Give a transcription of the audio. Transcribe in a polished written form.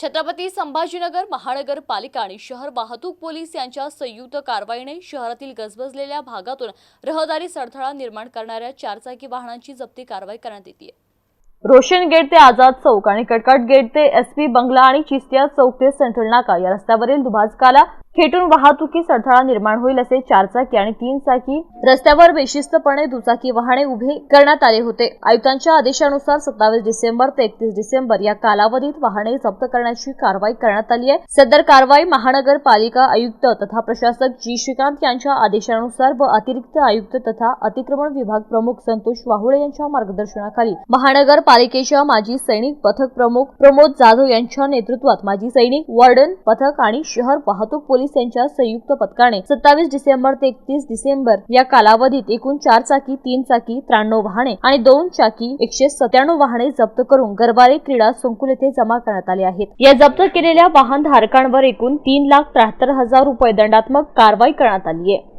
छत्रपती संभाजीनगर महानगरपालिका आणि शहर वाहतूक पोलीस यांच्या संयुक्त कारवाईने शहरातील गजबजलेल्या भागातून रहदारी अडथळा निर्माण करणाऱ्या चारचाकी वाहनांची जप्ती कारवाई करण्यात येते। रोशन गेट ते आझाद चौक आणि कटकट गेट ते एसपी बंगला आणि चिस्तिया चौक ते सेंट्रल नाका या रस्त्यावरील दुभाजकाला खेटून वाहतुकीस अडथळा निर्माण होईल असे चारचाकी आणि तीन चाकी रस्त्यावर बेशिस्तपणे दुचाकी वाहने उभे करण्यात आले होते। आयुक्तांच्या आदेशानुसार 27 डिसेंबर ते 31 डिसेंबर या कालावधीत वाहने जप्त करण्याची कारवाई करण्यात आली आहे। सदर कारवाई महानगरपालिका आयुक्त तथा प्रशासक जी श्रीकांत यांच्या आदेशानुसार व अतिरिक्त आयुक्त तथा अतिक्रमण विभाग प्रमुख संतोष वाहुळे यांच्या मार्गदर्शनाखाली महानगरपालिकेच्या माजी सैनिक पथक प्रमुख प्रमोद जाधव यांच्या नेतृत्वात माजी सैनिक वार्डन पथक आणि शहर वाहतूक पोलीस यांच्या संयुक्त पथकाने 27 डिसेंबर ते 31 डिसेंबर या कालावधीत एकूण 4 चाकी 3 चाकी 93 वाहने आणि 2 चाकी 197 वाहने जप्त करून गरवारे क्रीडा संकुल येथे जमा करण्यात आले आहेत। या जप्त केलेल्या वाहन धारकांवर एकूण 3,73,000 रुपये दंडात्मक कारवाई करण्यात आली आहे।